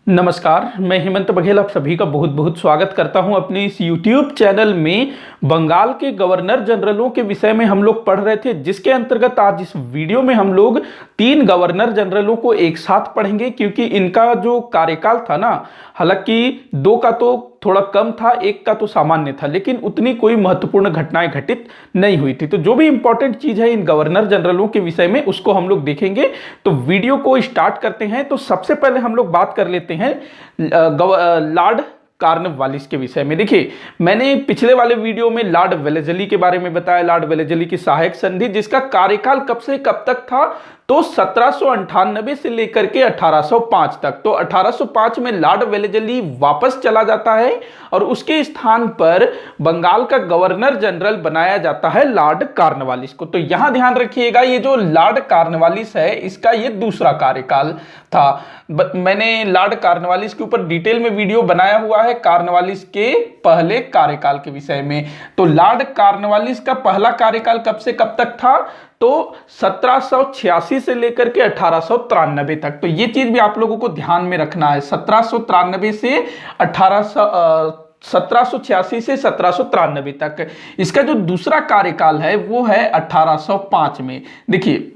नमस्कार, मैं हेमंत बघेल आप सभी का बहुत बहुत स्वागत करता हूं अपने इस YouTube चैनल में। बंगाल के गवर्नर जनरलों के विषय में हम लोग पढ़ रहे थे, जिसके अंतर्गत आज इस वीडियो में हम लोग 3 गवर्नर जनरलों को एक साथ पढ़ेंगे, क्योंकि इनका जो कार्यकाल था ना, हालांकि 2 का तो थोड़ा कम था, 1 का तो सामान्य था, लेकिन उतनी कोई महत्वपूर्ण घटनाएं घटित नहीं हुई थी। तो जो भी इंपॉर्टेंट चीज है इन गवर्नर जनरलों के विषय में, उसको हम लोग देखेंगे। तो वीडियो को स्टार्ट करते हैं। तो सबसे पहले हम लोग बात कर लेते हैं लॉर्ड कॉर्नवालिस के विषय में। देखिए, मैंने पिछले वाले वीडियो में लॉर्ड वेलेस्ली के बारे में बताया, लॉर्ड वेलेस्ली की सहायक संधि, जिसका कार्यकाल कब से कब तक था, तो 1798 से लेकर के 1805 तक। तो 1805 में लॉर्ड वेलेस्ली वापस चला जाता है और उसके स्थान पर बंगाल का गवर्नर जनरल बनाया जाता है लॉर्ड कॉर्नवालिस को। तो यहां ध्यान रखिएगा, ये जो लॉर्ड कॉर्नवालिस है, इसका ये दूसरा कार्यकाल था। मैंने लॉर्ड कॉर्नवालिस के ऊपर डिटेल में वीडियो बनाया हुआ है, कॉर्नवालिस के पहले कार्यकाल के विषय में। तो लॉर्ड कॉर्नवालिस का पहला कार्यकाल कब से कब तक था, तो 1786 से लेकर के 1893 तक। तो ये चीज भी आप लोगों को ध्यान में रखना है, 1793 से 1786 से 1793 तक। इसका जो दूसरा कार्यकाल है वो है 1805 में। देखिए,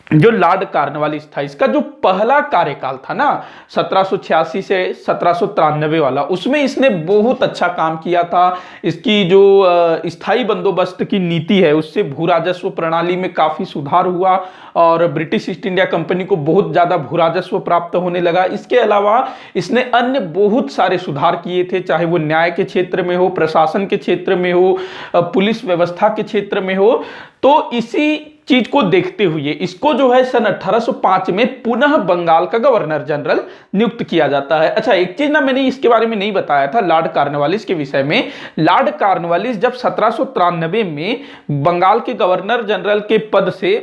जो लॉर्ड कॉर्नवालिस था, इसका जो पहला कार्यकाल था ना, 1786 से 1793 वाला, उसमें इसने बहुत अच्छा काम किया था। इसकी जो स्थायी बंदोबस्त की नीति है, उससे भू राजस्व प्रणाली में काफी सुधार हुआ और ब्रिटिश ईस्ट इंडिया कंपनी को बहुत ज्यादा भू राजस्व प्राप्त होने लगा। इसके अलावा इसने अन्य बहुत सारे सुधार किए थे, चाहे वो न्याय के क्षेत्र में हो, प्रशासन के क्षेत्र में हो, पुलिस व्यवस्था के क्षेत्र में हो। तो इसी चीज को देखते हुए इसको जो है सन 1805 में पुनः बंगाल का गवर्नर जनरल नियुक्त किया जाता है। अच्छा, एक चीज ना मैंने इसके बारे में नहीं बताया था लॉर्ड कॉर्नवालिस के विषय में। लॉर्ड कॉर्नवालिस जब 1793 में बंगाल के गवर्नर जनरल के पद से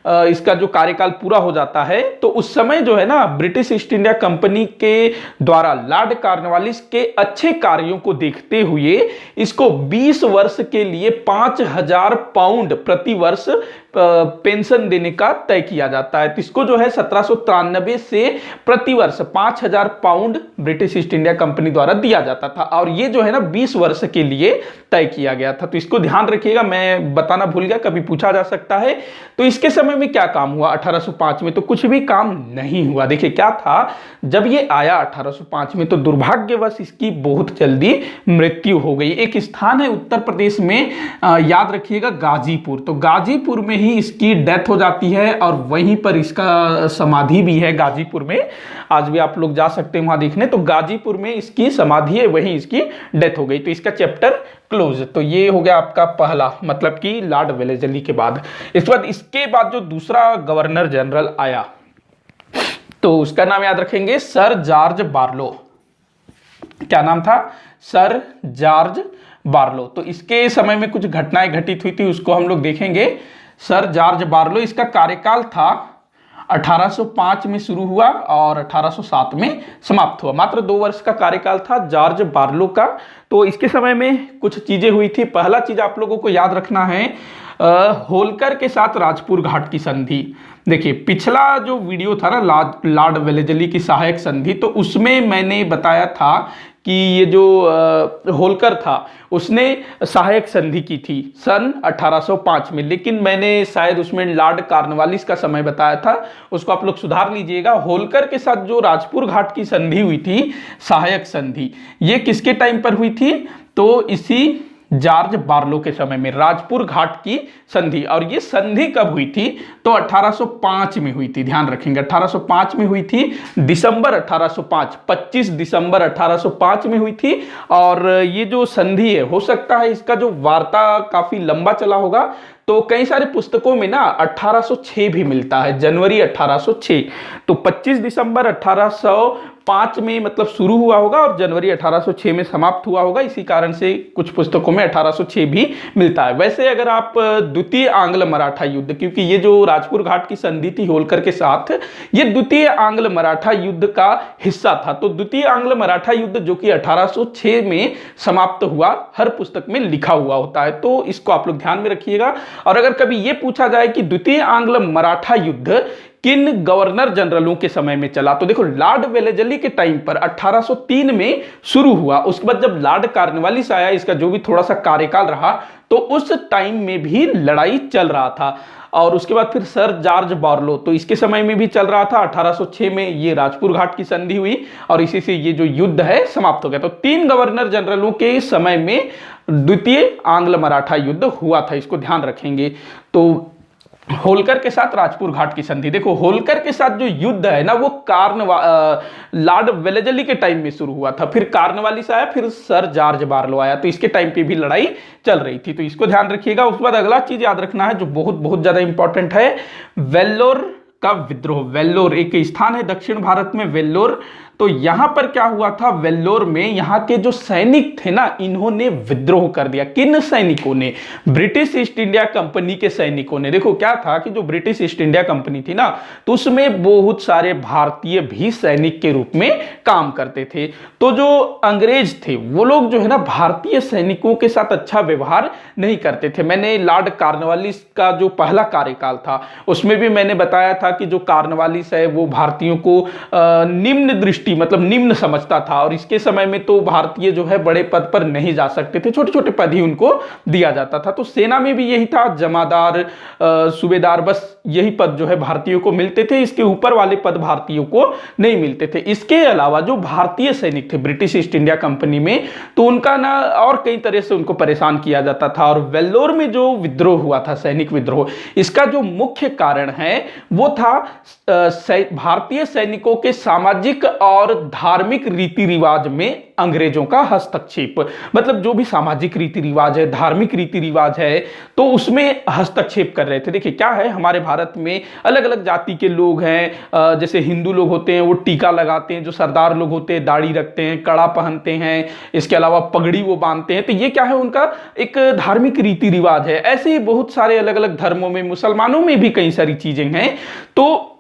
इसका जो कार्यकाल पूरा हो जाता है, तो उस समय जो है ना, ब्रिटिश ईस्ट इंडिया कंपनी के द्वारा लॉर्ड कॉर्नवालिस के अच्छे कार्यों को देखते हुए इसको 20 वर्ष के लिए 5000 पाउंड प्रति वर्ष पेंशन देने का तय किया जाता है। तो इसको जो है 1793 से प्रति वर्ष 5000 pound British east India company द्वारा दिया जाता था, और ये जो है ना 20 वर्ष के लिए तय किया गया था। तो इसको ध्यान रखिएगा, मैं बताना भूल गया, कभी पूछा जा सकता है। तो इसके समय में क्या काम हुआ 1805 में, तो कुछ भी काम नहीं हुआ। देखिए क्या था, जब ये आया 1805 में, तो दुर्भाग्यवश इसकी बहुत जल्दी मृत्यु हो गई। एक स्थान है उत्तर प्रदेश में, याद रखिएगा, गाजीपुर। तो गाजीपुर में ही इसकी डेथ हो जाती है और वहीं पर इसका समाधि भी है गाजीपुर में। आज भी आप लोग जा सकते हैं वहां देखने। तो गाजीपुर में इसकी समाधि है, वहीं इसकी डेथ हो गई। तो इसका चैप्टर क्लोज। तो ये हो गया आपका पहला, मतलब कि लॉर्ड वेलेस्ली के बाद। इसके बाद जो दूसरा गवर्नर जनरल आया, तो उसका नाम याद रखेंगे, सर जॉर्ज बार्लो। क्या नाम था? Sir George Barlow. तो इसके समय में कुछ घटनाएं घटित हुई थी, उसको हम लोग देखेंगे। सर जॉर्ज बार्लो, इसका कार्यकाल था 1805 में शुरू हुआ और 1807 में समाप्त हुआ। मात्र 2 वर्ष का कार्यकाल था जॉर्ज बार्लो का। तो इसके समय में कुछ चीजें हुई थी। पहला चीज आप लोगों को याद रखना है, होलकर के साथ राजपुर घाट की संधि। देखिए, पिछला जो वीडियो था ना, लॉर्ड वेलेस्ली की सहायक संधि, तो उसमें मैंने बताया था कि ये जो होलकर था, उसने सहायक संधि की थी सन 1805 में, लेकिन मैंने शायद उसमें लॉर्ड कॉर्नवालिस का समय बताया था, उसको आप लोग सुधार लीजिएगा। होलकर के साथ जो राजपुर घाट की संधि हुई थी, सहायक संधि, ये किसके टाइम पर हुई थी, तो इसी जॉर्ज बार्लो के समय में राजपुर घाट की संधि। और ये संधि कब हुई थी, तो 1805 में हुई थी। ध्यान रखेंगे, 1805 में हुई थी, दिसंबर 1805, 25 दिसंबर 1805 में हुई थी। और ये जो संधि है, हो सकता है इसका जो वार्ता काफी लंबा चला होगा, तो कई सारे पुस्तकों में ना 1806 भी मिलता है, जनवरी 1806। तो 25 दिसंबर 1805 में मतलब शुरू हुआ होगा और जनवरी 1806 में समाप्त हुआ होगा। इसी कारण से कुछ पुस्तकों में 1806 भी मिलता है। वैसे अगर आप द्वितीय आंग्ल मराठा युद्ध, क्योंकि ये जो राजपुर घाट की संधि थी होलकर के साथ, ये द्वितीय आंग्ल मराठा युद्ध का हिस्सा था। तो द्वितीय आंग्ल मराठा युद्ध जो कि 1806 में समाप्त हुआ, हर पुस्तक में लिखा हुआ होता है। तो इसको आप लोग ध्यान में रखिएगा। और अगर कभी ये पूछा जाए कि द्वितीय आंग्ल मराठा युद्ध किन गवर्नर जनरलों के समय में चला? तो देखो, लॉर्ड वेलेजली के टाइम पर 1803 में शुरू हुआ। उसके बाद जब लॉर्ड कॉर्नवालिस आया, इसका जो भी थोड़ा सा कार्यकाल रहा, तो उस टाइम में भी लड़ाई चल रहा था। और उसके बाद फिर सर जॉर्ज बार्लो, तो इसके समय में भी चल रहा था। 1806 में ये राजपुर घाट की संधि हुई और इसी से ये जो युद्ध है समाप्त हो गया। तो 3 गवर्नर जनरलों के समय में द्वितीय आंग्ल मराठा युद्ध हुआ था, इसको ध्यान रखेंगे। तो होलकर के साथ राजपुर घाट की संधि, देखो होलकर के साथ जो युद्ध है ना, वो लॉर्ड वेलेजली के टाइम में शुरू हुआ था, फिर कॉर्नवालिस आया, फिर सर जॉर्ज बार्लो आया, तो इसके टाइम पे भी लड़ाई चल रही थी, तो इसको ध्यान रखिएगा। उसके बाद अगला चीज याद रखना है जो बहुत बहुत ज्यादा इंपॉर्टेंट है, वेल्लोर का विद्रोह। वेल्लोर एक स्थान है दक्षिण भारत में, वेल्लोर। तो यहां पर क्या हुआ था, वेल्लोर में यहां के जो सैनिक थे ना, इन्होंने विद्रोह कर दिया। किन सैनिकों ने? ब्रिटिश ईस्ट इंडिया कंपनी के सैनिकों ने। देखो क्या था कि जो ब्रिटिश ईस्ट इंडिया कंपनी थी ना, तो उसमें बहुत सारे भारतीय भी सैनिक के रूप में काम करते थे। तो जो अंग्रेज थे वो लोग जो है ना, भारतीय सैनिकों के साथ अच्छा व्यवहार नहीं करते थे। मैंने लॉर्ड कॉर्नवालिस का जो पहला कार्यकाल था उसमें भी मैंने बताया था कि जो कॉर्नवालिस है वो भारतीयों को निम्न दृष्टि, मतलब निम्न समझता था, और इसके समय में तो भारतीय जो है बड़े पद पर नहीं जा सकते थे, छोटे छोटे पद ही उनको दिया जाता था। तो सेना में भी यही था, जमादार, सूबेदार, बस यही पद जो है भारतीयों को मिलते थे, इसके ऊपर वाले पद भारतीयों को नहीं मिलते थे। इसके अलावा जो भारतीय सैनिक थे ब्रिटिश ईस्ट इंडिया कंपनी में, तो उनका ना और कई तरह से उनको परेशान किया जाता था। और वेल्लोर में जो विद्रोह हुआ था, सैनिक विद्रोह, इसका जो मुख्य कारण है वो था भारतीय सैनिकों के सामाजिक और धार्मिक रीति रिवाज में अंग्रेजों का हस्तक्षेप। मतलब जो भी सामाजिक रीति रिवाज है, धार्मिक रीति रिवाज है, तो उसमें हस्तक्षेप कर रहे थे। देखिए क्या है, हमारे भारत में अलग अलग जाति के लोग हैं, जैसे हिंदू लोग होते हैं वो टीका लगाते हैं, जो सरदार लोग होते हैं दाढ़ी रखते हैं, कड़ा पहनते हैं, इसके अलावा पगड़ी वो बांधते हैं। तो ये क्या है, उनका एक धार्मिक रीति रिवाज है। ऐसे ही बहुत सारे अलग अलग धर्मों में, मुसलमानों में भी कई सारी चीजें हैं। तो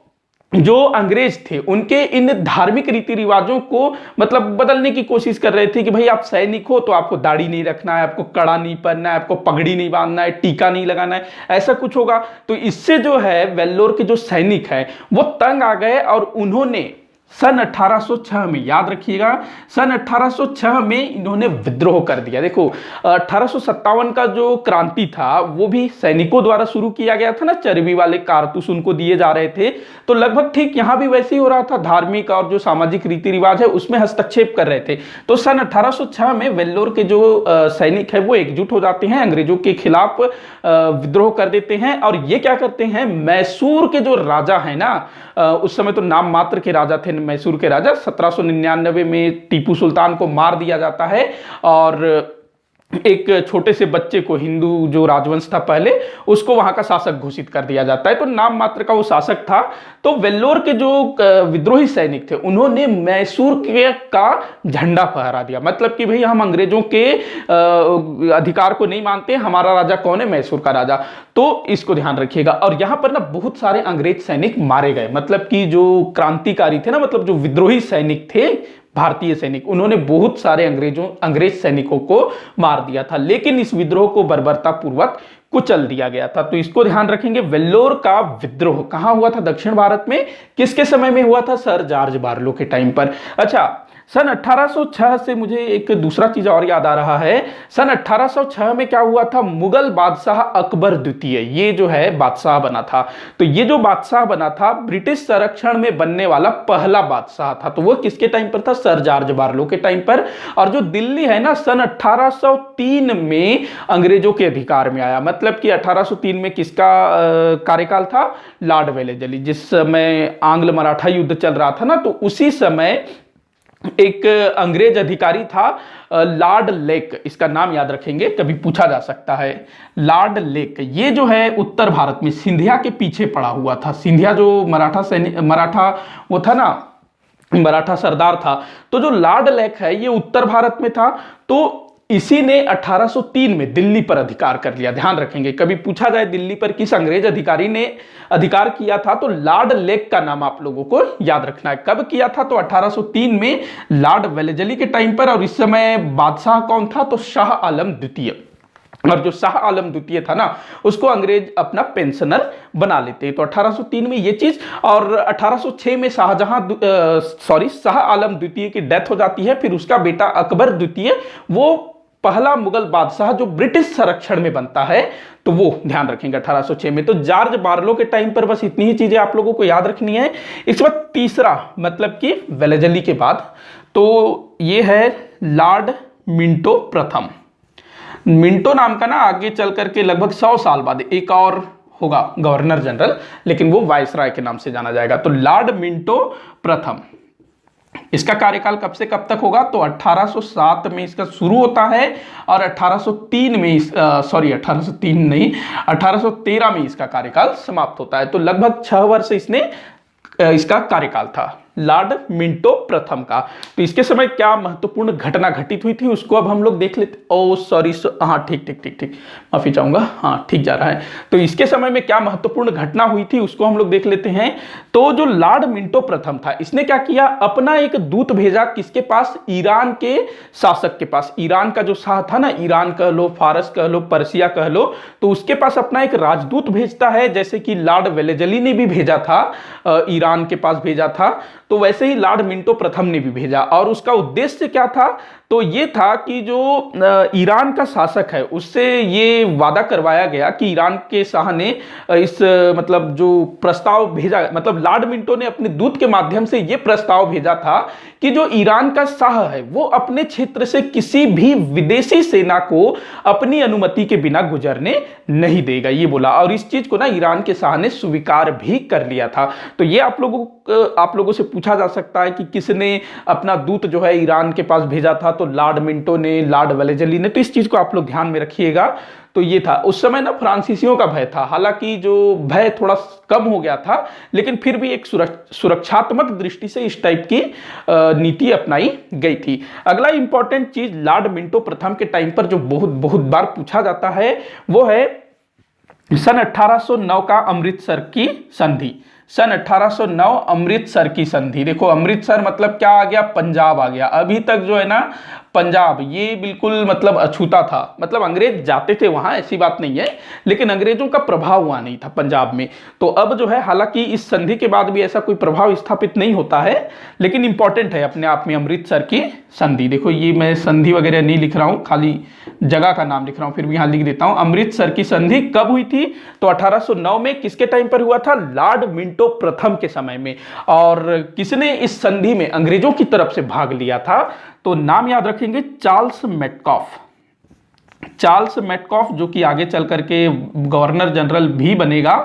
जो अंग्रेज थे उनके इन धार्मिक रीति रिवाजों को मतलब बदलने की कोशिश कर रहे थे कि भाई आप सैनिक हो तो आपको दाढ़ी नहीं रखना है, आपको कड़ा नहीं पहनना है, आपको पगड़ी नहीं बांधना है, टीका नहीं लगाना है, ऐसा कुछ होगा। तो इससे जो है वेल्लोर के जो सैनिक है वो तंग आ गए और उन्होंने सन 1806 में, याद रखिएगा, सन 1806 में इन्होंने विद्रोह कर दिया। देखो 1857 का जो क्रांति था वो भी सैनिकों द्वारा शुरू किया गया था ना, चर्बी वाले कारतूस उनको दिए जा रहे थे। तो लगभग ठीक यहां भी वैसे ही हो रहा था, धार्मिक और जो सामाजिक रीति रिवाज है उसमें हस्तक्षेप कर रहे थे। तो सन 1806 में वेल्लोर के जो सैनिक है वो एकजुट हो जाते हैं, अंग्रेजों के खिलाफ विद्रोह कर देते हैं। और ये क्या करते हैं, मैसूर के जो राजा है ना, उस समय तो नाम मात्र के राजा थे मैसूर के राजा, 1799 में टीपू सुल्तान को मार दिया जाता है और एक छोटे से बच्चे को, हिंदू जो राजवंश था पहले, उसको वहां का शासक घोषित कर दिया जाता है। तो नाम मात्र का वो शासक था। तो वेल्लोर के जो विद्रोही सैनिक थे उन्होंने मैसूर का झंडा फहरा दिया, मतलब कि भाई हम अंग्रेजों के अधिकार को नहीं मानते, हमारा राजा कौन है, मैसूर का राजा। तो इसको ध्यान रखिएगा। और यहां पर ना बहुत सारे अंग्रेज सैनिक मारे गए, मतलब कि जो क्रांतिकारी थे ना, मतलब जो विद्रोही सैनिक थे भारतीय सैनिक, उन्होंने बहुत सारे अंग्रेज सैनिकों को मार दिया था। लेकिन इस विद्रोह को बर्बरता पूर्वक कुचल दिया गया था। तो इसको ध्यान रखेंगे। वेल्लोर का विद्रोह कहां हुआ था, दक्षिण भारत में। किसके समय में हुआ था, सर जॉर्ज बार्लो के टाइम पर। अच्छा, सन 1806 से मुझे एक दूसरा चीज और याद आ रहा है। सन 1806 में क्या हुआ था, मुगल बादशाह अकबर द्वितीय, ये जो है बादशाह बना था। तो ये जो बादशाह बना था ब्रिटिश संरक्षण में बनने वाला पहला बादशाह था। तो वो किसके टाइम पर था, सर जॉर्ज बार्लो के टाइम पर। और जो दिल्ली है ना, सन 1803 में अंग्रेजों के अधिकार में आया। मतलब कि 1803 में किसका कार्यकाल था, लॉर्ड वेलेजली। जिस समय आंग्ल मराठा युद्ध चल रहा था ना, तो उसी समय एक अंग्रेज अधिकारी था लॉर्ड लेक, इसका नाम याद रखेंगे, कभी पूछा जा सकता है। लॉर्ड लेक ये जो है उत्तर भारत में सिंधिया के पीछे पड़ा हुआ था। सिंधिया जो मराठा वो था ना, मराठा सरदार था। तो जो लॉर्ड लेक है ये उत्तर भारत में था। तो इसी ने 1803 में दिल्ली पर अधिकार कर लिया। ध्यान रखेंगे, कभी पूछा जाए दिल्ली पर किस अंग्रेज अधिकारी ने अधिकार किया था, तो लॉर्ड लेक का नाम आप लोगों को याद रखना है। कब किया था, तो 1803 में लॉर्ड वेलेजली के टाइम पर। और इस समय बादशाह कौन था, तो शाह आलम द्वितीय। और जो शाह आलम द्वितीय था ना, उसको अंग्रेज अपना पेंशनर बना लेते हैं। तो 1803 में ये चीज, और 1806 में शाह आलम द्वितीय की डेथ हो जाती है। फिर उसका बेटा अकबर द्वितीय, वो पहला मुगल बादशाह जो ब्रिटिश संरक्षण में बनता है, तो वो ध्यान रखेंगे 1806 में। तो जॉर्ज बार्लो के टाइम पर बस इतनी ही चीजें आप लोगों को याद रखनी है। इसके बाद तीसरा, मतलब कि वेलेजली के बाद, तो ये है लॉर्ड मिंटो प्रथम। मिंटो नाम का ना आगे चल करके लगभग 100 साल बाद एक और होगा गवर्नर जनरल, लेकिन वो वायसराय के नाम से जाना जाएगा। तो लॉर्ड मिंटो प्रथम, इसका कार्यकाल कब से कब तक होगा? तो 1807 में इसका शुरू होता है और 1803 में 1803 नहीं, 1813 में इसका कार्यकाल समाप्त होता है। तो लगभग 6 वर्ष इसका कार्यकाल था लॉर्ड मिंटो प्रथम का। तो इसके समय क्या महत्वपूर्ण घटना घटित हुई थी उसको अब हम लोग देख लेते। हाँ ठीक, माफी चाहूंगा, हाँ ठीक जा रहा है। तो इसके समय में क्या महत्वपूर्ण घटना हुई थी उसको हम लोग देख लेते हैं। तो जो लॉर्ड मिंटो प्रथम था, इसने क्या किया, अपना एक दूत भेजा किसके पास? ईरान के शासक के पास। ईरान का जो शाह था ना, ईरान कह लो, फारस कह लो, पर्सिया कह लो, तो उसके पास अपना एक राजदूत भेजता है, जैसे कि लॉर्ड वेलेजली ने भी भेजा था, ईरान के पास भेजा था। तो वैसे ही लॉर्ड मिंटो प्रथम ने भी भेजा, और उसका उद्देश्य क्या था? तो ये था कि जो ईरान का शासक है उससे ये वादा करवाया गया कि ईरान के शाह ने इस मतलब जो प्रस्ताव भेजा, मतलब लॉर्ड मिंटो ने अपने दूत के माध्यम से ये प्रस्ताव भेजा था कि जो ईरान का शाह है वो अपने क्षेत्र से किसी भी विदेशी सेना को अपनी अनुमति के बिना गुजरने नहीं देगा, ये बोला। और इस चीज को ना ईरान के शाह ने स्वीकार भी कर लिया था। तो ये आप लोगों से पूछा जा सकता है कि किसने अपना दूत जो है ईरान के पास भेजा था? तो लॉर्ड मिंटो ने, लॉर्ड वेलेजली ने। तो इस चीज को आप लोग ध्यान में रखिएगा। तो ये था, उस समय ना फ्रांसीसियों का भय था, हालांकि जो भय थोड़ा कम हो गया था, लेकिन फिर भी एक सुरक्षात्मक दृष्टि से इस टाइप की नीति अपनाई गई थी। अगला इंपॉर्टेंट चीज लॉर्ड मिंटो प्रथम के टाइम पर जो बहुत बार पूछा जाता है वो है सन 1809 का अमृतसर की संधि। सन 1809 अमृतसर की संधि। देखो अमृतसर मतलब क्या आ गया? पंजाब आ गया। अभी तक जो है ना पंजाब ये बिल्कुल मतलब अछूता था, मतलब अंग्रेज जाते थे वहां, ऐसी बात नहीं है, लेकिन अंग्रेजों का प्रभाव वहां नहीं था पंजाब में। तो अब जो है, हालांकि इस संधि के बाद भी ऐसा कोई प्रभाव स्थापित नहीं होता है, लेकिन इंपॉर्टेंट है अपने आप में अमृतसर की संधि। देखो ये मैं संधि वगैरह नहीं लिख रहा हूं, खाली जगह का नाम लिख रहा हूं, फिर भी यहां लिख देता हूं। अमृतसर की संधि कब हुई थी? तो 1809 में। किसके टाइम पर हुआ था? लॉर्ड मिंटो प्रथम के समय में। और किसने इस संधि में अंग्रेजों की तरफ से भाग लिया था? तो नाम याद रखेंगे, चार्ल्स मेटकॉफ। चार्ल्स मेटकॉफ, जो कि आगे चल करके गवर्नर जनरल भी बनेगा।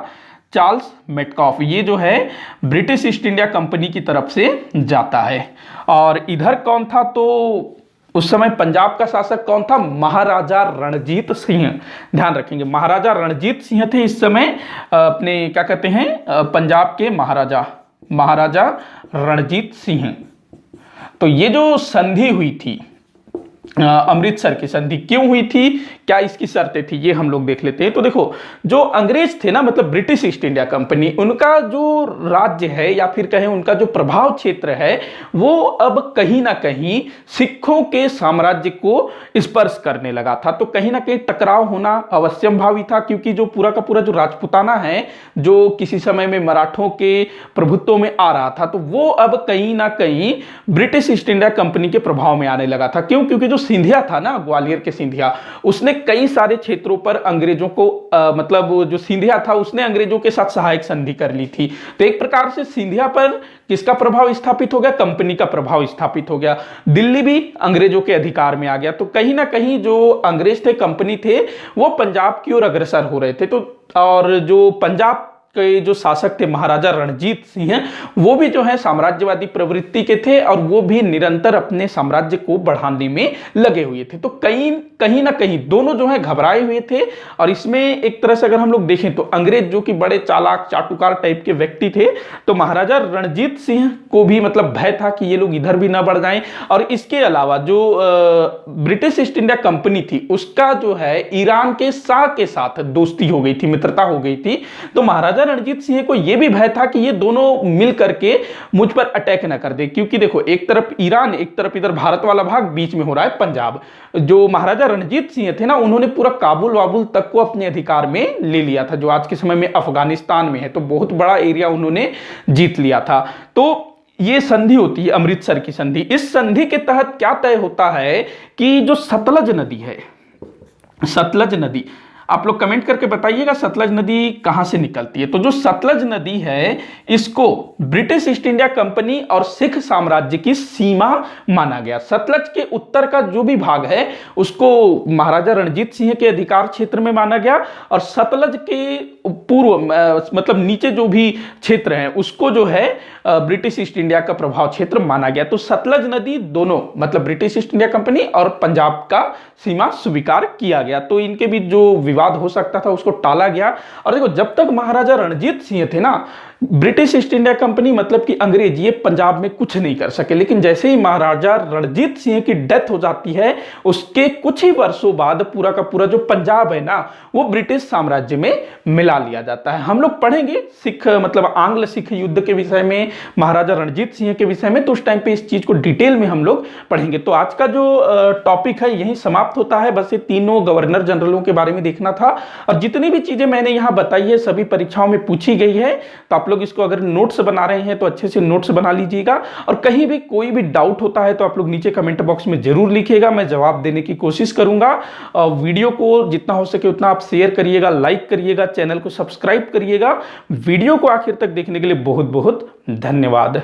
चार्ल्स मेटकॉफ ये जो है ब्रिटिश ईस्ट इंडिया कंपनी की तरफ से जाता है। और इधर कौन था? तो उस समय पंजाब का शासक कौन था? महाराजा रणजीत सिंह। ध्यान रखेंगे, महाराजा रणजीत सिंह थे इस समय अपने क्या कहते हैं पंजाब के महाराजा रणजीत सिंह। तो ये जो संधि हुई थी अमृतसर की संधि क्यों हुई थी, क्या इसकी शर्तें थी, ये हम लोग देख लेते हैं। तो देखो जो अंग्रेज थे ना, मतलब ब्रिटिश ईस्ट इंडिया कंपनी, उनका जो राज्य है या फिर कहें उनका जो प्रभाव क्षेत्र है वो अब कहीं ना कहीं सिखों के साम्राज्य को स्पर्श करने लगा था। तो कहीं ना कहीं टकराव होना अवश्यंभावी था, क्योंकि जो पूरा का पूरा जो राजपुताना है जो किसी समय में मराठों के प्रभुत्व में आ रहा था, तो वो अब कहीं ना कहीं ब्रिटिश ईस्ट इंडिया कंपनी के प्रभाव में आने लगा था। क्यों? क्योंकि जो सिंधिया था ना, ग्वालियर के सिंधिया, उसने कई सारे क्षेत्रों पर अंग्रेजों को मतलब जो सिंधिया था उसने अंग्रेजों के साथ सहायक संधि कर ली थी। तो एक प्रकार से सिंधिया पर किसका प्रभाव स्थापित हो गया? कंपनी का प्रभाव स्थापित हो गया। दिल्ली भी अंग्रेजों के अधिकार में आ गया। तो कहीं ना कहीं जो अंग्रेज थे, कंपनी थे, वो पंजाब की ओर अग्रसर हो रहे थे। तो और जो पंजाब के जो शासक थे महाराजा रणजीत सिंह, वो भी जो है साम्राज्यवादी प्रवृत्ति के थे और वो भी निरंतर अपने साम्राज्य को बढ़ाने में लगे हुए थे। तो कहीं ना कहीं दोनों जो है घबराए हुए थे। और इसमें एक तरह से अगर हम लोग देखें तो अंग्रेज जो कि बड़े चालाक चाटुकार टाइप के व्यक्ति थे, तो महाराजा रणजीत सिंह को भी मतलब भय था कि ये लोग इधर भी ना बढ़ जाएं। और इसके अलावा जो ब्रिटिश ईस्ट इंडिया कंपनी थी उसका जो है ईरान के शाह के साथ दोस्ती हो गई थी, मित्रता हो गई थी। तो महाराजा रणजीत सिंह को यह भी भय था कि ये दोनों मिल करके मुझ पर अटैक ना कर दे, क्योंकि देखो एक तरफ ईरान, एक तरफ इधर भारत वाला भाग, बीच में हो रहा है पंजाब। जो महाराजा रणजीत सिंह थे ना, उन्होंने पूरा काबुल वाबुल तक को अपने अधिकार में ले लिया था, जो आज के समय में अफगानिस्तान में है। तो बहुत बड़ा एरिया उन्होंने जीत लिया था। तो ये संधि होती है अमृतसर की संधि। इस संधि के तहत क्या तय होता है कि जो सतलज नदी है, सतलज नदी, आप लोग कमेंट करके बताइएगा सतलज नदी कहां से निकलती है। तो जो सतलज नदी है, इसको ब्रिटिश ईस्ट इंडिया कंपनी और सिख साम्राज्य की सीमा माना गया। सतलज के उत्तर का जो भी भाग है उसको महाराजा रणजीत सिंह के अधिकार क्षेत्र में माना गया, और सतलज के पूर्व मतलब नीचे जो भी क्षेत्र है उसको जो है ब्रिटिश ईस्ट इंडिया का प्रभाव क्षेत्र माना गया। तो सतलज नदी दोनों, मतलब ब्रिटिश ईस्ट इंडिया कंपनी और पंजाब का सीमा स्वीकार किया गया। तो इनके बीच जो विवाद हो सकता था उसको टाला गया। और देखो, जब तक महाराजा रणजीत सिंह थे ना, ब्रिटिश ईस्ट इंडिया कंपनी मतलब कि अंग्रेज, ये पंजाब में कुछ नहीं कर सके। लेकिन जैसे ही महाराजा रणजीत सिंह की डेथ हो जाती है, उसके कुछ ही वर्षों बाद पूरा का पूरा जो पंजाब है ना, वो ब्रिटिश साम्राज्य में मिला लिया जाता है। हम लोग पढ़ेंगे सिख मतलब आंग्ल सिख युद्ध के विषय में, महाराजा रणजीत सिंह के विषय में, तो उस टाइम पे इस चीज को डिटेल में हम लोग पढ़ेंगे। तो आज का जो टॉपिक है यही समाप्त होता है। बस ये तीनों गवर्नर जनरलों के बारे में देखना था, और जितनी भी चीजें मैंने यहाँ बताई है सभी परीक्षाओं में पूछी गई है। तो आप लोग इसको अगर नोट्स बना रहे हैं तो अच्छे से नोट्स बना लीजिएगा, और कहीं भी कोई भी डाउट होता है तो आप लोग नीचे कमेंट बॉक्स में जरूर लिखिएगा, मैं जवाब देने की कोशिश करूंगा। वीडियो को जितना हो सके उतना आप शेयर करिएगा, लाइक करिएगा, चैनल को सब्सक्राइब करिएगा। वीडियो को आखिर तक देखने के लिए बहुत बहुत धन्यवाद।